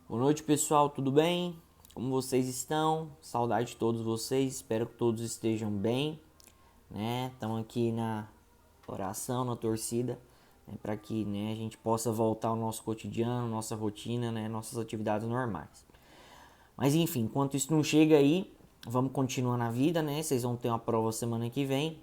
Boa noite, pessoal, tudo bem? Como vocês estão? Saudade de todos vocês, espero que todos estejam bem, né? Estamos aqui na oração, na torcida, né? Para que, né, a gente possa voltar ao nosso cotidiano, nossa rotina, né? Nossas atividades normais. Mas enfim, enquanto isso não chega aí, vamos continuar na vida, né? Vocês vão ter uma prova semana que vem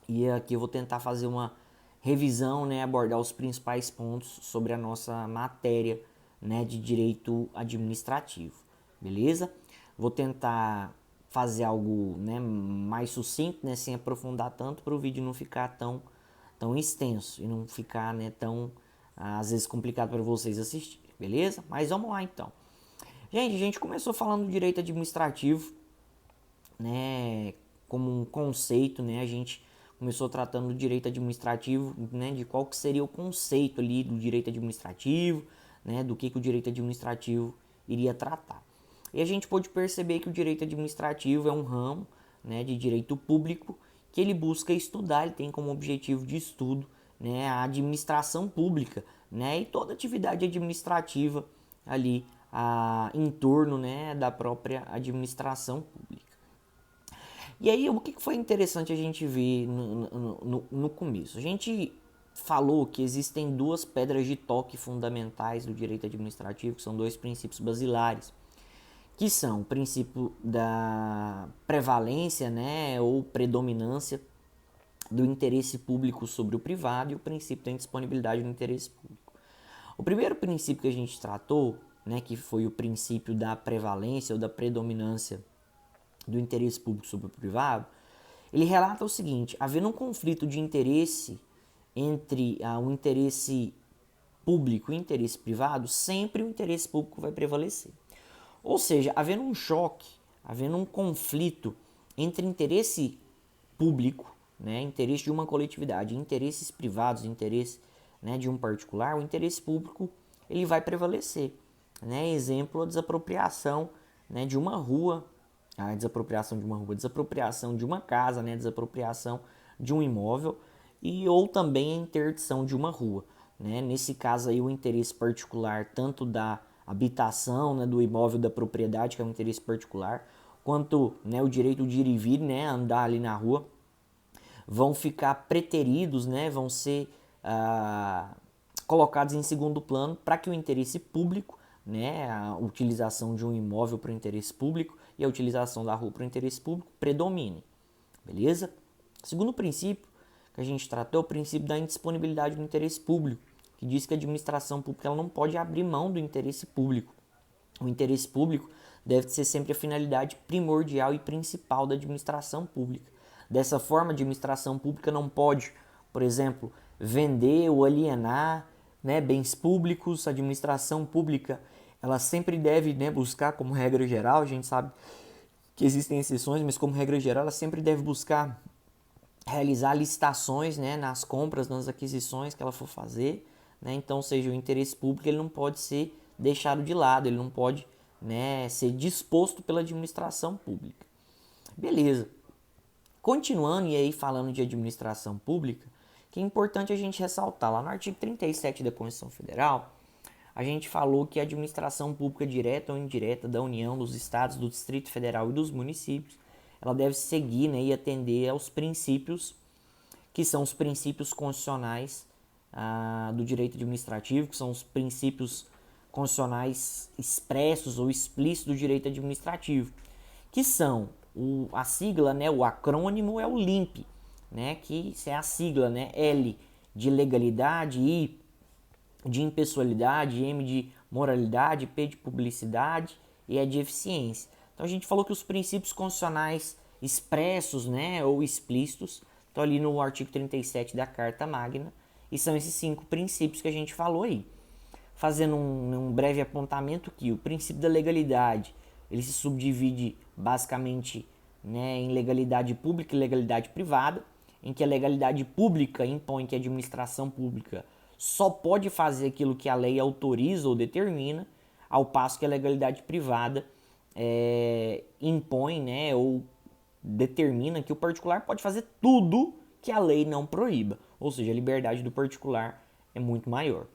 e aqui eu vou tentar fazer uma revisão, né, abordar os principais pontos sobre a nossa matéria, né, de direito administrativo, beleza? Vou tentar fazer algo, né, mais sucinto, né, sem aprofundar tanto, para o vídeo não ficar tão extenso e não ficar, né, tão às vezes complicado para vocês assistir, beleza? Mas vamos lá então. Gente, a gente começou falando do direito administrativo, né, como um conceito, né? A gente começou tratando do direito administrativo, né, de qual que seria o conceito ali do direito administrativo, né, do que o direito administrativo iria tratar. E a gente pôde perceber que o direito administrativo é um ramo, né, de direito público que ele busca estudar, ele tem como objetivo de estudo, né, a administração pública, né, e toda atividade administrativa ali em torno, né, da própria administração pública. E aí, o que foi interessante a gente ver no começo? A gente falou que existem duas pedras de toque fundamentais do direito administrativo, que são dois princípios basilares, que são o princípio da prevalência, né, ou predominância do interesse público sobre o privado e o princípio da indisponibilidade do interesse público. O primeiro princípio que a gente tratou, né, que foi o princípio da prevalência ou da predominância do interesse público sobre o privado, ele relata o seguinte: havendo um conflito de interesse entre o interesse público e o interesse privado, sempre o interesse público vai prevalecer. Ou seja, havendo um choque, havendo um conflito entre interesse público, né, interesse de uma coletividade, e interesses privados, interesse, né, de um particular, o interesse público ele vai prevalecer. Né? Exemplo, a desapropriação, né, de uma rua, a desapropriação de uma rua, desapropriação de uma casa, né, desapropriação de um imóvel ou também a interdição de uma rua. Né? Nesse caso aí o interesse particular tanto da habitação, né, do imóvel da propriedade, que é um interesse particular, quanto, né, o direito de ir e vir, né, andar ali na rua, vão ficar preteridos, né, vão ser colocados em segundo plano para que o interesse público, né, a utilização de um imóvel para o interesse público e a utilização da rua para o interesse público predomine. Beleza? O segundo princípio que a gente tratou é o princípio da indisponibilidade do interesse público, que diz que a administração pública ela não pode abrir mão do interesse público. O interesse público deve ser sempre a finalidade primordial e principal da administração pública. Dessa forma, a administração pública não pode, por exemplo, vender ou alienar, né, bens públicos. A administração pública ela sempre deve, né, buscar, como regra geral, a gente sabe que existem exceções, mas como regra geral, ela sempre deve buscar realizar licitações, né, nas compras, nas aquisições que ela for fazer. Né? Então, ou seja, o interesse público ele não pode ser deixado de lado, ele não pode, né, ser disposto pela administração pública. Beleza. Continuando e aí falando de administração pública, que é importante a gente ressaltar, lá no artigo 37 da Constituição Federal, a gente falou que a administração pública direta ou indireta da União, dos estados, do Distrito Federal e dos municípios, ela deve seguir, né, e atender aos princípios que são os princípios constitucionais do direito administrativo, que são os princípios constitucionais expressos ou explícitos do direito administrativo, que são a sigla, né, o acrônimo é o LIMP, né, que é a sigla, né, L de legalidade, I de impessoalidade, M de moralidade, P de publicidade e E de eficiência. Então a gente falou que os princípios constitucionais expressos, né, ou explícitos estão ali no artigo 37 da Carta Magna e são esses 5 princípios que a gente falou aí. Fazendo um breve apontamento que o princípio da legalidade ele se subdivide basicamente, né, em legalidade pública e legalidade privada, em que a legalidade pública impõe que a administração pública só pode fazer aquilo que a lei autoriza ou determina, ao passo que a legalidade privada impõe, né, ou determina que o particular pode fazer tudo que a lei não proíba, ou seja, a liberdade do particular é muito maior.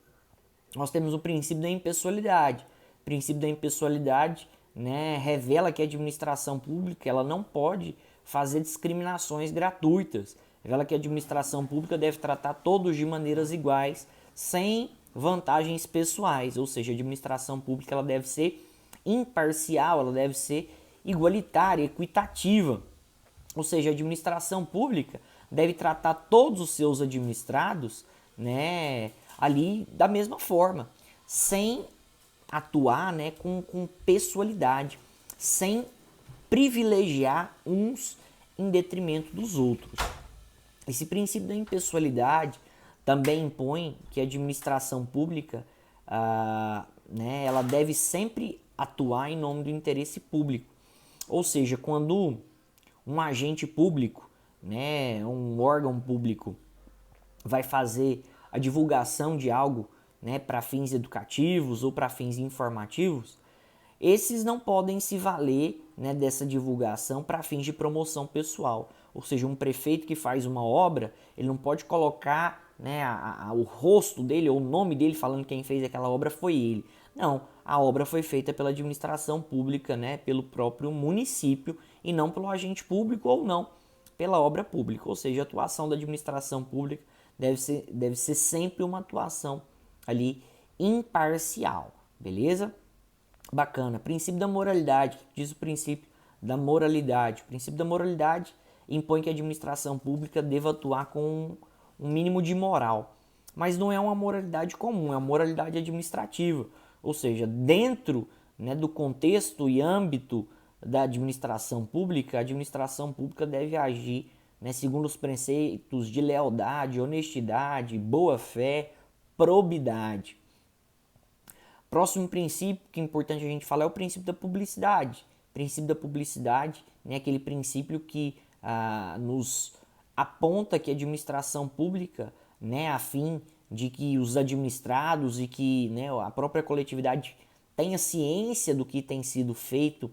Nós temos o princípio da impessoalidade, O princípio da impessoalidade, né, revela que a administração pública ela não pode fazer discriminações gratuitas. Revela que a administração pública deve tratar todos de maneiras iguais, sem vantagens pessoais, ou seja, a administração pública ela deve ser imparcial, ela deve ser igualitária, equitativa. Ou seja, a administração pública deve tratar todos os seus administrados, né, ali da mesma forma, sem atuar, né, com pessoalidade, sem privilegiar uns em detrimento dos outros. Esse princípio da impessoalidade também impõe que a administração pública né, ela deve sempre atuar em nome do interesse público. Ou seja, quando um agente público, né, um órgão público vai fazer a divulgação de algo, né, para fins educativos ou para fins informativos, esses não podem se valer, né, dessa divulgação para fins de promoção pessoal. Ou seja, um prefeito que faz uma obra, ele não pode colocar, né, o rosto dele ou o nome dele falando que quem fez aquela obra foi ele. Não, a obra foi feita pela administração pública, né, pelo próprio município e não pelo agente público ou não pela obra pública. Ou seja, a atuação da administração pública deve ser sempre uma atuação ali imparcial, beleza? Bacana. Princípio da moralidade, diz o princípio da moralidade. O princípio da moralidade impõe que a administração pública deva atuar com um mínimo de moral. Mas não é uma moralidade comum, é uma moralidade administrativa. Ou seja, dentro, né, do contexto e âmbito da administração pública, a administração pública deve agir, né, segundo os preceitos de lealdade, honestidade, boa-fé, probidade. Próximo princípio que é importante a gente falar é o princípio da publicidade. O princípio da publicidade, né, aquele princípio que nos aponta que a administração pública, né, a fim de que os administrados e que, né, a própria coletividade tenha ciência do que tem sido feito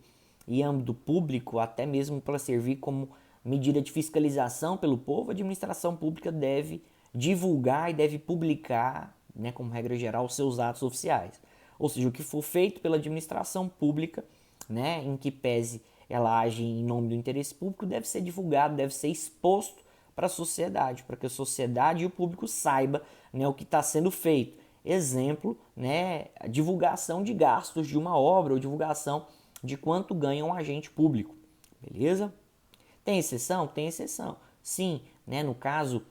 em âmbito público, até mesmo para servir como medida de fiscalização pelo povo, a administração pública deve divulgar e deve publicar, né, como regra geral, os seus atos oficiais. Ou seja, o que for feito pela administração pública, né, em que pese ela age em nome do interesse público, deve ser divulgado, deve ser exposto para a sociedade, para que a sociedade e o público saiba, né, o que está sendo feito. Exemplo, né, a divulgação de gastos de uma obra ou divulgação de quanto ganha um agente público. Beleza? Tem exceção? Tem exceção. Sim, né, no caso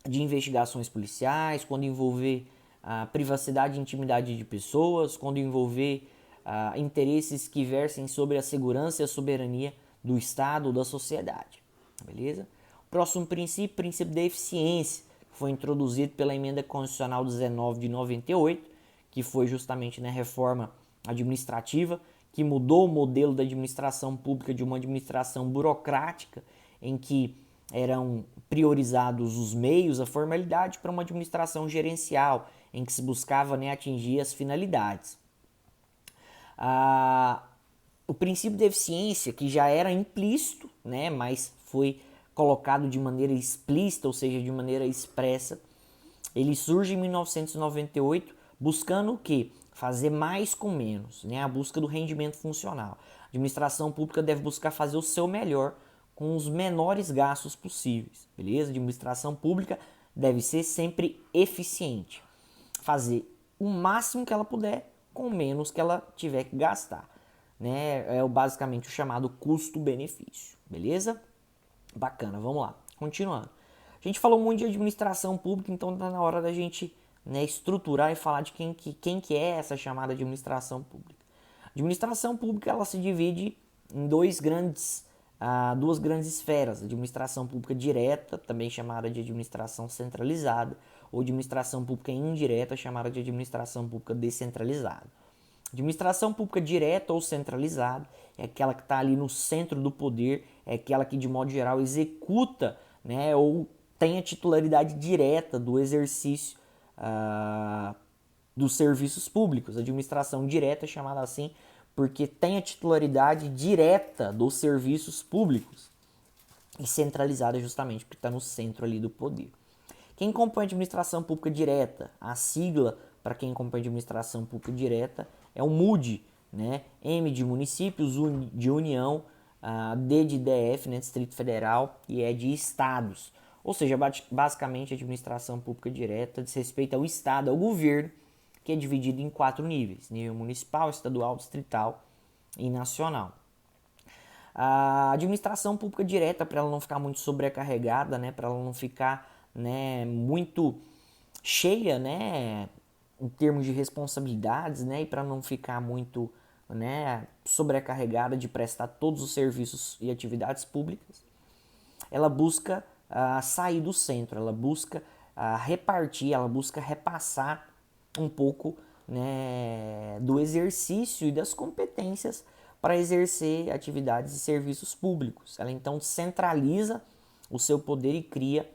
de investigações policiais, quando envolver a privacidade e intimidade de pessoas, quando envolver interesses que versem sobre a segurança e a soberania do Estado ou da sociedade. Beleza? O próximo princípio, princípio da eficiência, foi introduzido pela Emenda Constitucional 19 de 98, que foi justamente, né, reforma administrativa, que mudou o modelo da administração pública de uma administração burocrática, em que eram priorizados os meios, a formalidade, para uma administração gerencial, em que se buscava, né, atingir as finalidades. O princípio de eficiência, que já era implícito, né, mas foi colocado de maneira explícita, ou seja, de maneira expressa, ele surge em 1998, buscando o quê? Fazer mais com menos, né? A busca do rendimento funcional. A administração pública deve buscar fazer o seu melhor com os menores gastos possíveis, beleza? A administração pública deve ser sempre eficiente, fazer o máximo que ela puder com menos que ela tiver que gastar, né? É basicamente o chamado custo-benefício, beleza? Bacana, vamos lá. Continuando. A gente falou muito de administração pública, então está na hora da gente, né, estruturar e falar de quem que é essa chamada administração pública. A administração pública ela se divide em duas grandes esferas. A administração pública direta, também chamada de administração centralizada, ou administração pública indireta, chamada de administração pública descentralizada. Administração pública direta ou centralizada é aquela que está ali no centro do poder, é aquela que de modo geral executa, né, ou tem a titularidade direta do exercício dos serviços públicos. A administração direta é chamada assim porque tem a titularidade direta dos serviços públicos e centralizada justamente porque está no centro ali do poder. Quem compõe a administração pública direta? A sigla para quem compõe a administração pública direta é o MUD, né? M de municípios, U de União, D de DF, né? Distrito Federal, e E de estados. Ou seja, basicamente a administração pública direta diz respeito ao estado, ao governo, que é dividido em 4 níveis: nível municipal, estadual, distrital e nacional. A administração pública direta, para ela não ficar muito sobrecarregada, né, para ela não ficar, né, muito cheia, né, em termos de responsabilidades, né, e para não ficar muito, né, sobrecarregada de prestar todos os serviços e atividades públicas, ela busca sair do centro, ela busca repartir, ela busca repassar um pouco, né, do exercício e das competências para exercer atividades e serviços públicos. Ela então centraliza o seu poder e cria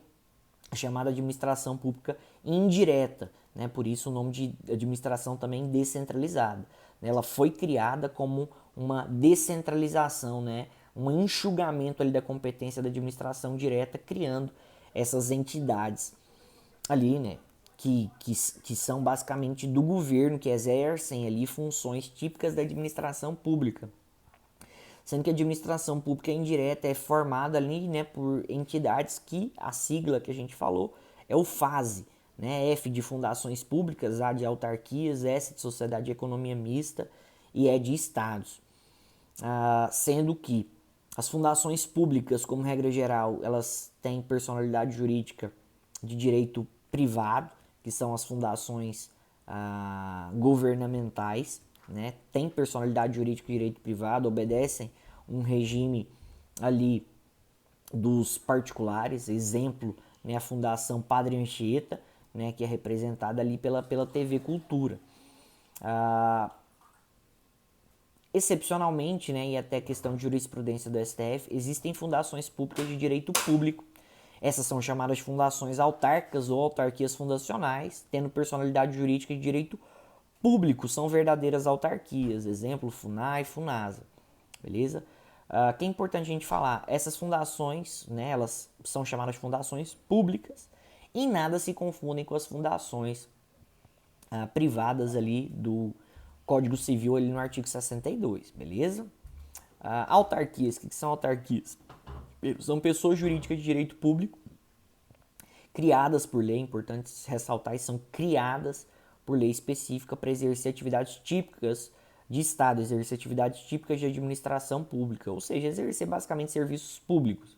a chamada administração pública indireta, né? Por isso o nome de administração também descentralizada. Ela foi criada como uma descentralização, né? Um enxugamento ali da competência da administração direta, criando essas entidades ali, né? Que são basicamente do governo, que exercem ali funções típicas da administração pública. Sendo que a administração pública indireta é formada ali, né, por entidades que a sigla que a gente falou é o FASE, né? F de fundações públicas, A de autarquias, S de sociedade de economia mista e E de estados. Sendo que as fundações públicas, como regra geral, elas têm personalidade jurídica de direito privado, que são as fundações governamentais, né? Tem personalidade jurídica de direito privado, obedecem um regime ali dos particulares, exemplo, né, a Fundação Padre Anchieta, né, que é representada ali pela TV Cultura. Excepcionalmente, né, e até questão de jurisprudência do STF, existem fundações públicas de direito público. Essas são chamadas de fundações autárquicas ou autarquias fundacionais, tendo personalidade jurídica de direito público, são verdadeiras autarquias. Exemplo, FUNAI, FUNASA. Beleza? Que é importante a gente falar, essas fundações, né, elas são chamadas de fundações públicas e em nada se confundem com as fundações privadas ali do Código Civil ali no artigo 62, beleza? Autarquias, o que são autarquias? São pessoas jurídicas de direito público criadas por lei, importante ressaltar, são criadas por lei específica para exercer atividades típicas de Estado, exercer atividades típicas de administração pública, ou seja, exercer basicamente serviços públicos.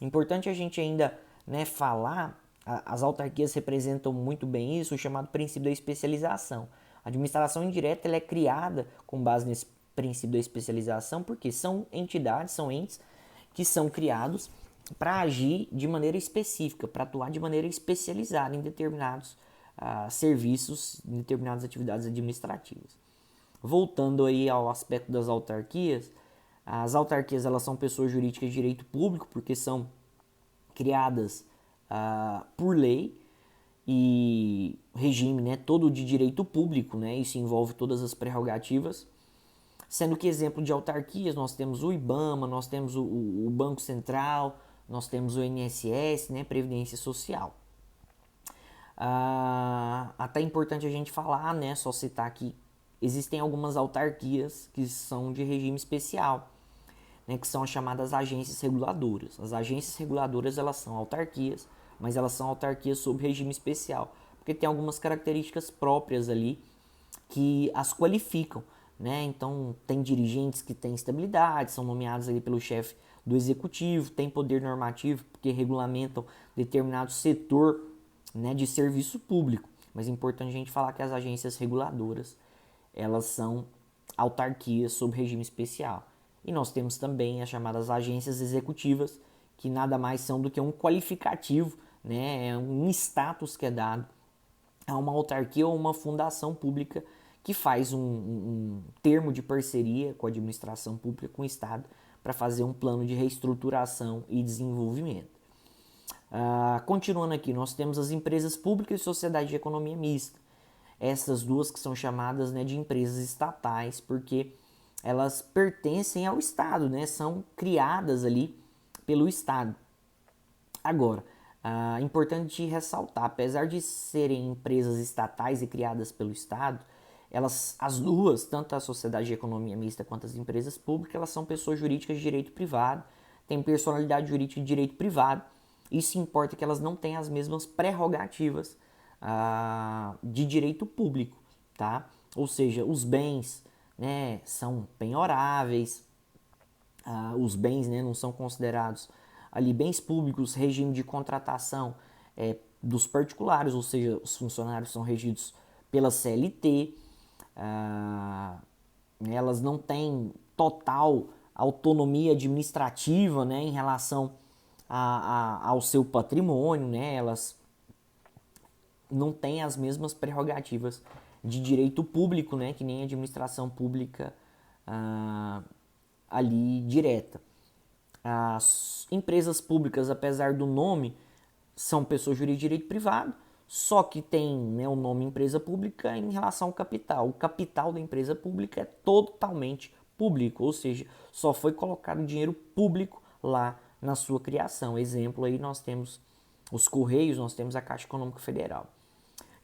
Importante a gente ainda, né, falar, as autarquias representam muito bem isso, o chamado princípio da especialização. A administração indireta ela é criada com base nesse princípio da especialização, porque são entidades, são entes que são criados para agir de maneira específica, para atuar de maneira especializada em determinados serviços, em determinadas atividades administrativas. Voltando aí ao aspecto das autarquias, as autarquias elas são pessoas jurídicas de direito público porque são criadas por lei e regime, né, todo de direito público, né, isso envolve todas as prerrogativas, sendo que exemplo de autarquias nós temos o IBAMA, nós temos o Banco Central, nós temos o INSS, né, Previdência Social. Até é importante a gente falar, né, só citar que existem algumas autarquias que são de regime especial, né, que são as chamadas agências reguladoras. As agências reguladoras elas são autarquias, mas elas são autarquias sob regime especial, porque tem algumas características próprias ali que as qualificam, né? Então tem dirigentes que têm estabilidade, são nomeados ali pelo chefe do executivo, tem poder normativo porque regulamentam determinado setor, né, de serviço público. Mas é importante a gente falar que as agências reguladoras elas são autarquias sob regime especial. E nós temos também as chamadas agências executivas, que nada mais são do que um qualificativo, né, é um status que é dado a uma autarquia ou uma fundação pública que faz um termo de parceria com a administração pública, com o Estado, para fazer um plano de reestruturação e desenvolvimento. Continuando aqui, nós temos as empresas públicas e sociedade de economia mista. Essas duas que são chamadas, né, de empresas estatais, porque elas pertencem ao Estado, né, são criadas ali pelo Estado. Agora, importante ressaltar, apesar de serem empresas estatais e criadas pelo Estado, as duas, tanto a sociedade de economia mista quanto as empresas públicas, elas são pessoas jurídicas de direito privado, têm personalidade jurídica de direito privado. Isso importa que elas não têm as mesmas prerrogativas de direito público, tá? Ou seja, os bens, né, são penhoráveis, os bens, né, não são considerados ali bens públicos, regime de contratação dos particulares, ou seja, os funcionários são regidos pela CLT, elas não têm total autonomia administrativa, né, em relação ao seu patrimônio, né, elas não têm as mesmas prerrogativas de direito público, né, que nem a administração pública ali direta. As empresas públicas, apesar do nome, são pessoas jurídicas de direito privado, só que tem, né, o nome empresa pública em relação ao capital. O capital da empresa pública é totalmente público, ou seja, só foi colocado dinheiro público lá na sua criação. Exemplo aí, nós temos os Correios, nós temos a Caixa Econômica Federal.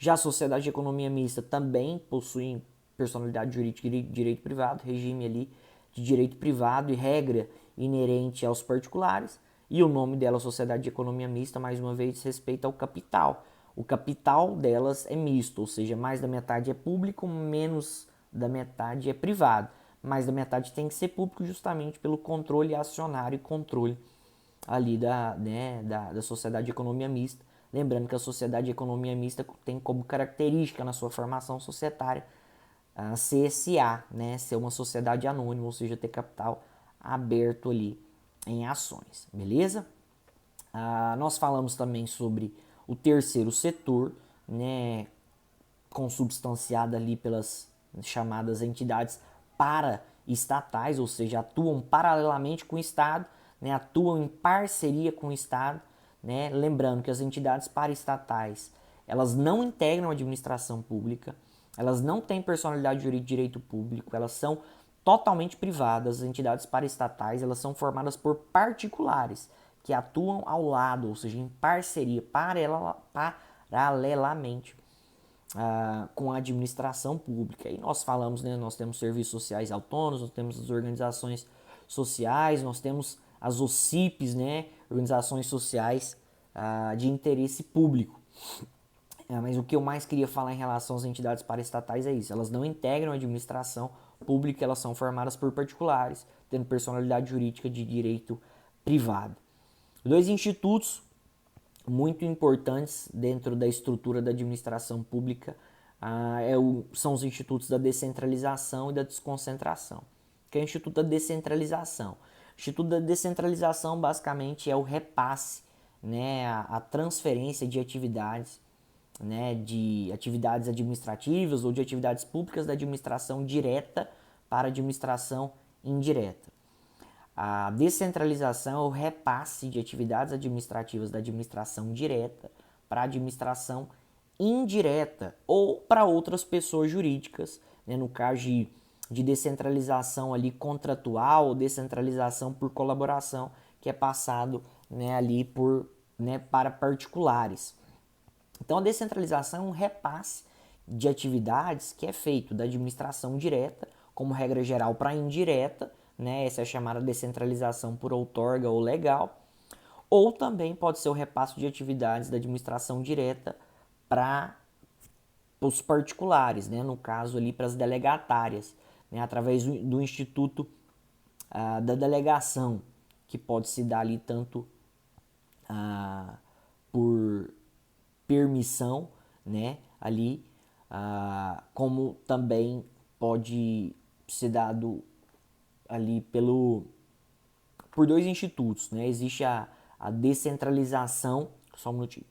Já a sociedade de economia mista também possui personalidade jurídica de direito privado, regime ali de direito privado e regra inerente aos particulares, e o nome dela, Sociedade de Economia Mista, mais uma vez, respeita ao capital. O capital delas é misto, ou seja, mais da metade é público, menos da metade é privado. Mais da metade tem que ser público justamente pelo controle acionário e controle ali da Sociedade de Economia Mista. Lembrando que a Sociedade de Economia Mista tem como característica na sua formação societária a CSA, né, ser uma sociedade anônima, ou seja, ter capital aberto ali em ações, beleza? Nós falamos também sobre o terceiro setor, né, consubstanciado ali pelas chamadas entidades paraestatais, ou seja, atuam paralelamente com o Estado, né, atuam em parceria com o Estado, né? Lembrando que as entidades paraestatais, elas não integram a administração pública, elas não têm personalidade jurídica de direito público, elas são totalmente privadas. As entidades paraestatais, elas são formadas por particulares que atuam ao lado, ou seja, em parceria, paralelamente com a administração pública. E nós falamos, né, nós temos serviços sociais autônomos, nós temos as organizações sociais, nós temos as OCIPs, né, organizações sociais de interesse público. Mas o que eu mais queria falar em relação às entidades paraestatais é isso. Elas não integram a administração pública, elas são formadas por particulares, tendo personalidade jurídica de direito privado. Dois institutos muito importantes dentro da estrutura da administração pública são os institutos da descentralização e da desconcentração. Que é o Instituto da Descentralização. O Instituto da Descentralização basicamente é o repasse, né, a transferência de atividades, né, de atividades administrativas ou de atividades públicas da administração direta para a administração indireta. A descentralização é o repasse de atividades administrativas da administração direta para a administração indireta ou para outras pessoas jurídicas, né, no caso de descentralização ali contratual ou descentralização por colaboração, que é passado, né, ali para particulares. Então a descentralização é um repasse de atividades que é feito da administração direta, como regra geral, para a indireta, né? Essa é a chamada descentralização por outorga ou legal, ou também pode ser o repasse de atividades da administração direta para os particulares, né? No caso ali para as delegatárias, né? Através do instituto da delegação, que pode se dar ali tanto por permissão, né? Ali, como também pode ser dado ali por dois institutos, né? Existe a descentralização, só um minutinho.